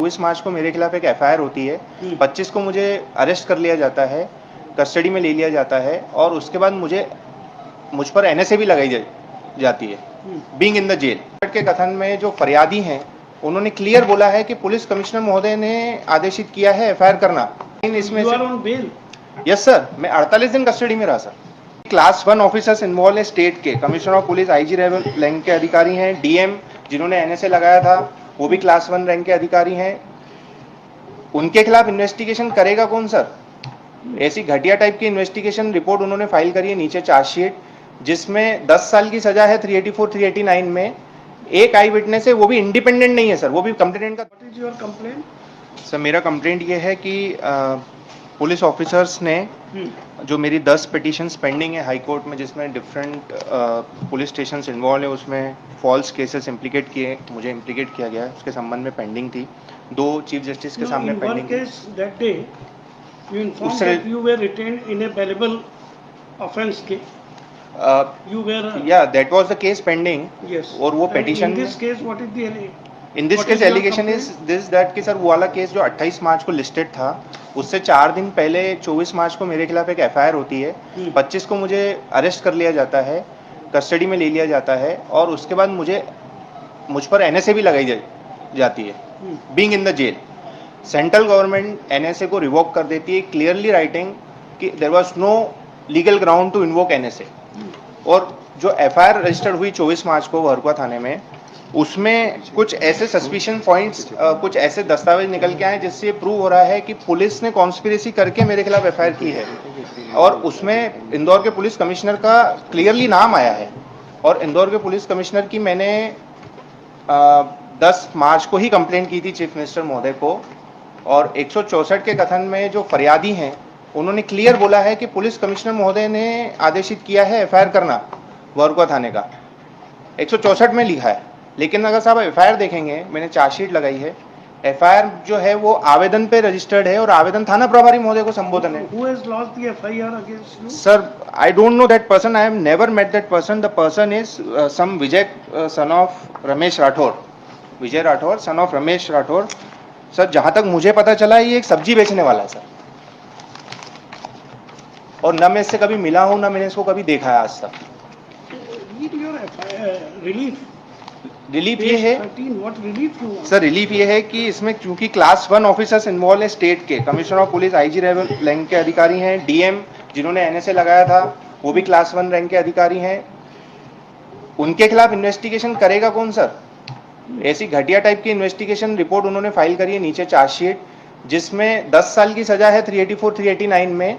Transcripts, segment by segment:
24 मार्च को मेरे खिलाफ एक एफआईआर होती है। 25 को मुझे अरेस्ट कर लिया जाता है, कस्टडी में ले लिया जाता है और उसके बाद मुझ पर एनएसए भी लगाई जाती है, बीइंग इन द जेल। के कथन में जो फरियादी हैं उन्होंने क्लियर बोला है कि पुलिस कमिश्नर महोदय ने आदेशित किया है एफआईआर करना। इसमें यस सर, मैं 48 दिन कस्टडी में रहा सर। क्लास 1 ऑफिसर्स इन्वॉल्व है स्टेट के, commissioner of police IG rank के अधिकारी हैं, डीएम जिन्होंने एनएसए लगाया था वो भी क्लास 1 रैंक के अधिकारी हैं। उनके खिलाफ इन्वेस्टिगेशन करेगा कौन सर? ऐसी घटिया टाइप की इन्वेस्टिगेशन रिपोर्ट उन्होंने फाइल करी है नीचे चार्जशीट, जिसमें 10 साल की सजा है 384 389 में। एक आई विटनेस है, वो भी इंडिपेंडेंट नहीं है सर, वो भी कंप्लेनेंट का। What is your complaint? Sir मेरा कंप्लेंट ये है कि पुलिस ऑफिसर्स ने जो मेरी 10 पिटीशंस पेंडिंग है हाई कोर्ट में, जिसमें डिफरेंट पुलिस स्टेशंस इन्वॉल्व है, उसमें फॉल्स केसेस इम्प्लीकेट किए, मुझे इम्प्लीकेट किया गया है, उसके संबंध में पेंडिंग थी। 2 चीफ जस्टिस के सामने पेंडिंग थी। That day you informed that you were retained in A bailable offence के you were yeah, that was the case pending. Yes. और वो petition in this case what is the in this case allegation is this that कि sir वो वाला case जो 28 मार्च को listed था, उससे 4 दिन पहले 24 मार्च को मेरे खिलाफ एक एफआईआर होती है। 25 को मुझे अरेस्ट कर लिया जाता है, कस्टडी में ले लिया जाता है और उसके बाद मुझ पर एनएसए भी लगाई जाती है, being in the jail. Central government NSA को रिवोक कर देती है, क्लियरली राइटिंग कि there was no legal ground to invoke NSA. और जो एफआईआर रजिस्टर्ड हुई 24 मार्च को वरकुआ थाने में, उसमें कुछ ऐसे सस्पिशन पॉइंट्स, कुछ ऐसे दस्तावेज निकल के आए जिससे ये प्रूव हो रहा है कि पुलिस ने कॉन्स्पिरेसी करके मेरे खिलाफ एफआईआर की है। और उसमें इंदौर के पुलिस कमिश्नर का क्लियरली नाम आया है। और इंदौर के पुलिस कमिश्नर की मैंने 10 मार्च को ही कंप्लेंट की थी चीफ मिनिस्टर महोदय को। और 164 के कथन में जो फरियादी हैं उन्होंने क्लियर बोला है कि पुलिस कमिश्नर महोदय ने आदेशित किया है एफआईआर करना वरकुआ थाने का। 164 में लिखा है। लेकिन अगर साहब एफआईआर देखेंगे, मैंने चार्जशीट लगाई है, एफआईआर जो है वो आवेदन पे रजिस्टर्ड है और आवेदन थाना प्रभारी महोदय को संबोधन है। Who has lodged the FIR against you? Sir I don't know that person, I have never met that person. The person is some Vijay son of Ramesh Rathore, Vijay Rathore son of Ramesh Rathore. Sir जहां तक मुझे पता चला ये एक सब्जी बेचने वाला है सर, और न मैं इससे कभी मिला हूं, न मैंने इसको कभी देखा है आज तक। रिलीफ ये है सर, रिलीफ ये है कि इसमें क्योंकि क्लास 1 ऑफिसर्स इन्वॉल्व है स्टेट के, commissioner of police IG rank के अधिकारी हैं, डीएम जिन्होंने एनएसए लगाया था वो भी क्लास 1 रैंक के अधिकारी हैं। उनके खिलाफ इन्वेस्टिगेशन करेगा कौन सर? ऐसी घटिया टाइप की इन्वेस्टिगेशन रिपोर्ट उन्होंने फाइल करी है नीचे चार्जशीट, जिसमें 10 साल की सजा है 384 389 में।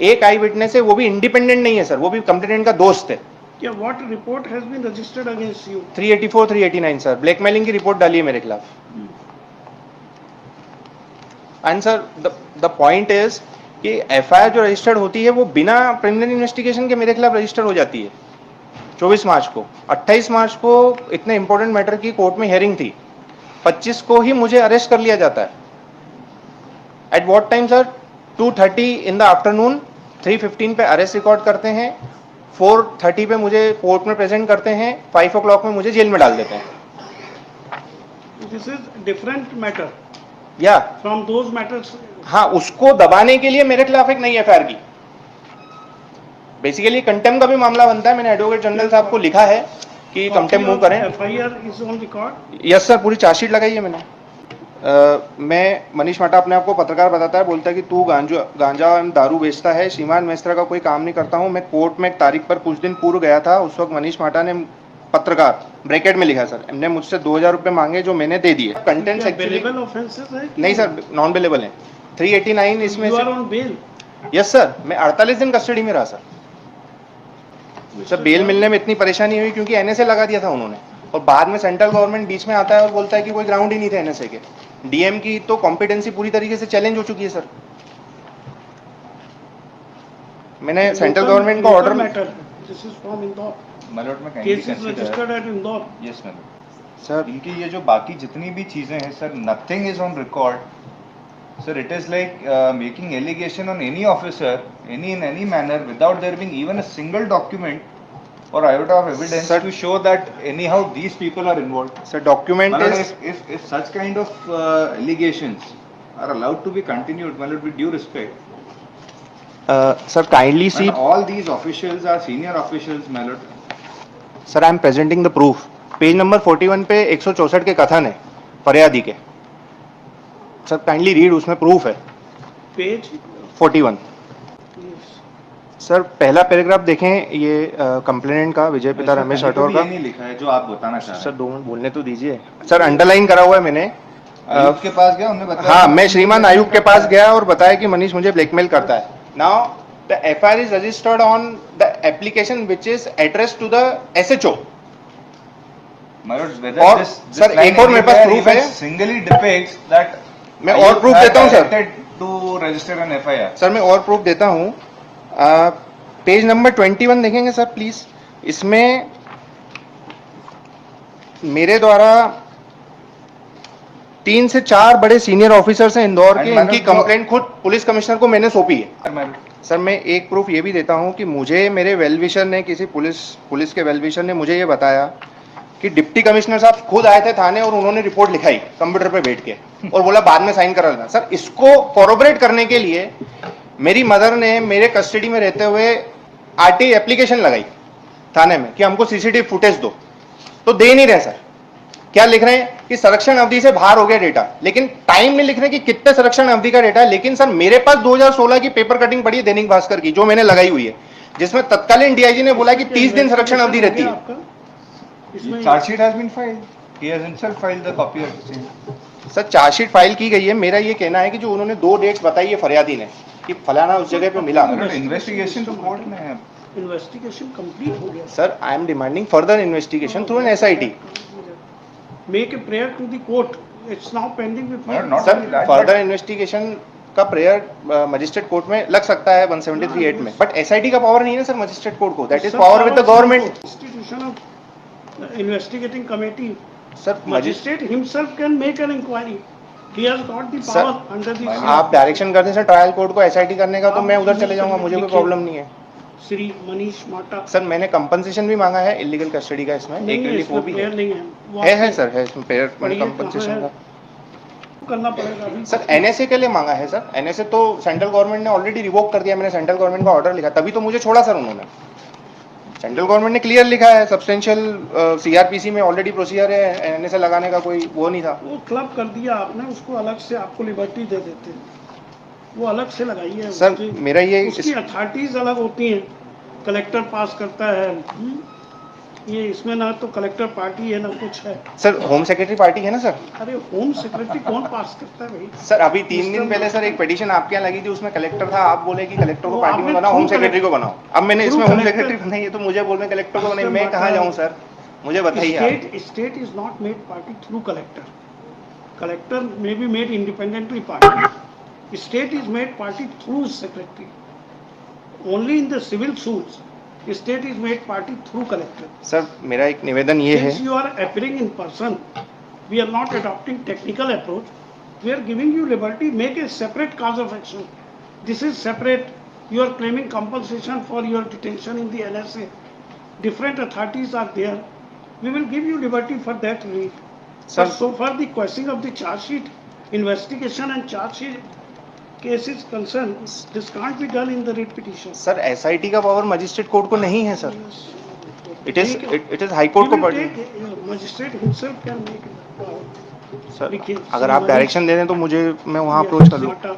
एक आई विटनेस है, वो भी इंडिपेंडेंट नहीं है सर, वो भी कंप्लेनेंट का दोस्त है। क्या what report has been registered against you? 384 389 sir, blackmailing की रिपोर्ट डाली है मेरे खिलाफ। And sir the point is कि एफआईआर जो रजिस्टर्ड होती है वो बिना प्रिलिमिनरी इन्वेस्टिगेशन के मेरे खिलाफ रजिस्टर हो जाती है 24 मार्च को। 28 मार्च को इतने इंपॉर्टेंट मैटर की कोर्ट में हियरिंग थी, 25 को ही मुझे अरेस्ट कर लिया जाता है। At what time sir? 2:30 in the afternoon. 3:15 पे अरेस्ट रिकॉर्ड करते हैं, 4:30 पे मुझे कोर्ट में प्रेजेंट करते हैं, 5 o'clock में मुझे जेल में डाल देते हैं। दिस इज डिफरेंट मैटर या फ्रॉम दोज मैटर्स। हाँ, उसको दबाने के लिए मेरे खिलाफ एक नई एफआईआर की। बेसिकली कंटेम्प्ट का भी मामला बनता है। मैंने एडवोकेट जनरल साहब को लिखा है कि कंटेम्प्ट मूव करें। FIR is on record. Yes sir, पूरी चार्जशीट लगाई है मैंने। मैं मनीष माटा अपने आप को पत्रकार बताता है, बोलता है कि तू गांजा एवं दारू बेचता है। श्रीमान मैं इस तरह का कोई काम नहीं करता हूं। मैं कोर्ट में एक तारीख पर कुछ दिन पूर्व गया था, उस वक्त मनीष माटा ने पत्रकार ब्रैकेट में लिखा सर, इनने मुझसे 2000 रुपये मांगे जो मैंने दे दिए। कंटेंट एक्चुअली नहीं सर, नॉन बेलेबल है। 389 इसमें से। यस सर, मैं 48 दिन कस्टडी में रहा सर। सर बेल मिलने में इतनी परेशानी हुई क्योंकि एनएसए लगा दिया था उन्होंने, और बाद में सेंट्रल गवर्नमेंट बीच में आता है और बोलता है कि कोई ग्राउंड ही नहीं थे एनएसए के। डीएम की तो कॉम्पिटेंसी पूरी तरीके से चैलेंज हो चुकी है सर। मैंने सेंट्रल गवर्नमेंट को ऑर्डर सर, इनकी ये जो बाकी जितनी भी चीजें हैं sir, nothing is on record sir. It is like making allegation on any officer in any manner without there being even a single document or iota of evidence Sir, to show that anyhow these people are involved. Sir document Malad, is if such kind of allegations are allowed to be continued, Malad, with due respect, sir kindly C and all these officials are senior officials, Malad. Sir I am presenting the proof page number 41 पे 164 के कथन है फरियादी के sir kindly read उसमें proof है Page, 41 yes. Sir पहला paragraph देखें ये कंप्लेनेंट का विजय पिता इसमें रमेश कहीं तो राठौर भी का ये नहीं लिखा है जो आप बताना चाह सर रहे 2 मिनट बोलने तो दीजिए सर अंडरलाइन करा हुआ है मैंने हैं। आयुक्त के पास गया, उन्होंने बताया। हाँ मैं श्रीमान आयुक्त के पास गया और बताया कि मनीष मुझे ब्लैकमेल करता है now the FIR is registered on the application which is addressed to the SHO Malad, whether और this सर, line एक और मेरे पास anywhere proof है। even singly depicts that मैं और Ayub proof had देता हूँ, sir. directed to register an FIR. Sir मैं और प्रूफ देता हूँ पेज नंबर 21 देखेंगे सर प्लीज इसमें मेरे द्वारा 3 से 4 बड़े सीनियर ऑफिसर्स हैं इंदौर के And इनकी madam, कंप्लेंट खुद पुलिस कमिश्नर को मैंने सौंपी है Malad, सर मैं एक प्रूफ ये भी देता हूँ कि मुझे मेरे वेलविशर ने किसी पुलिस के वेलविशर ने मुझे ये बताया कि डिप्टी कमिश्नर साहब खुद आए थे थाने और उन्होंने रिपोर्ट लिखाई कंप्यूटर पे बैठ के और बोला बाद में साइन करा लेना सर इसको कॉरोबरेट करने के लिए मेरी मदर ने मेरे कस्टडी में रहते हुए आरटीआई एप्लीकेशन लगाई थाने में कि हमको सीसीटीवी फुटेज दो तो दे नहीं रहे सर क्या लिख रहे हैं कि संरक्षण अवधि से बाहर हो गया डेटा लेकिन टाइम में लिख रहे हैं कि कितने संरक्षण अवधि का डेटा है लेकिन सर मेरे पास 2016 की पेपर कटिंग पड़ी है दैनिक भास्कर की जो मैंने लगाई हुई है जिसमें तत्कालीन डीआईजी ने बोला कि 30 दिन संरक्षण अवधि रहती है आपका? इसमें charge sheet has been filed. He has himself filed the copy of the same. Sir chargesheet file की गई है मेरा ये कहना है कि जो उन्होंने 2 डेट्स बताई है फरियादी ने कि फलाना उस जगह पे मिला Malad, investigation तो कोर्ट में है। इन्वेस्टिगेशन कंप्लीट हो गया sir I am demanding further investigation through an SIT make a prayer to the court it's now pending Malad, with not sir only that, further but investigation का prayer magistrate court में लग सकता है 173(8) में but SIT का power नहीं है ना सर मजिस्ट्रेट कोर्ट को that is power with the government institution of investigating committee sir magistrate himself can make an inquiry he has got the Sir, power under the आप direction करते हैं sir trial court को SIT करने का तो मैं उधर चले जाऊंगा मुझे कोई प्रॉब्लम नहीं है श्री मनीष माटा सर मैंने कंपनसेशन भी मांगा है इलीगल कस्टडी का इसमें नहीं एक है रिलीफ वो इसमें भी प्रेयर नहीं है वो है आपको सर है इसमें पेयर पढ़िए कंपनसेशन कहाँ का है, करना पड़ेगा अभी सर एनएसए के लिए मांगा है सर एनएसए तो सेंट्रल गवर्नमेंट ने ऑलरेडी रिवोक कर दिया मैंने सेंट्रल गवर्नमेंट का ऑर्डर लिखा तभी तो मुझे छोड़ा सर उन्होंने सेंट्रल गवर्नमेंट ने क्लियर लिखा है सब्सटेंशियल सीआरपीसी में ऑलरेडी प्रोसीजर है एनएसए लगाने का कोई वो नहीं था वो क्लब कर दिया आपने उसको अलग से आपको लिबर्टी दे देते हैं वो अलग से लगाई है सर उसकी- मेरा ये उसकी अथॉरिटीज अलग होती हैं कलेक्टर पास करता है ये इसमें ना तो कलेक्टर पार्टी है ना कुछ है सर होम सेक्रेटरी पार्टी है ना सर अरे होम सेक्रेटरी कौन पास करता है भाई सर अभी 3 दिन पहले सर एक पिटीशन आपके यहाँ लगी थी उसमें कलेक्टर था आप बोले कि कलेक्टर को वो पार्टी में आपने बनाओ होम through सेक्रेटरी को बनाओ अब मैंने through इसमें होम collector- सेक्रेटरी बनाई है तो मुझे बोल रहे कलेक्टर को बनाई Mr. मैं कहाँ Mata- जाऊँ सर मुझे बताइए आप state is not made party through collector may be made independently party state is made party through secretary only in the civil suits state is made party through collector sir मेरा एक निवेदन ये है since you are appearing in person we are not adopting technical approach we are giving you liberty make a separate cause of action this is separate you are claiming compensation for your detention in the NSA different authorities are there we will give you liberty for that relief Sir- but so far the questioning of the charge sheet investigation and charge sheet case is concerned this can't be done in the writ petition sir SIT का power magistrate court को नहीं है sir it is high court को magistrate himself can make it. Sir देखिए, अगर आप Mr. Direction दे दें तो मुझे मैं वहाँ अप्रोच कर लूँ माटा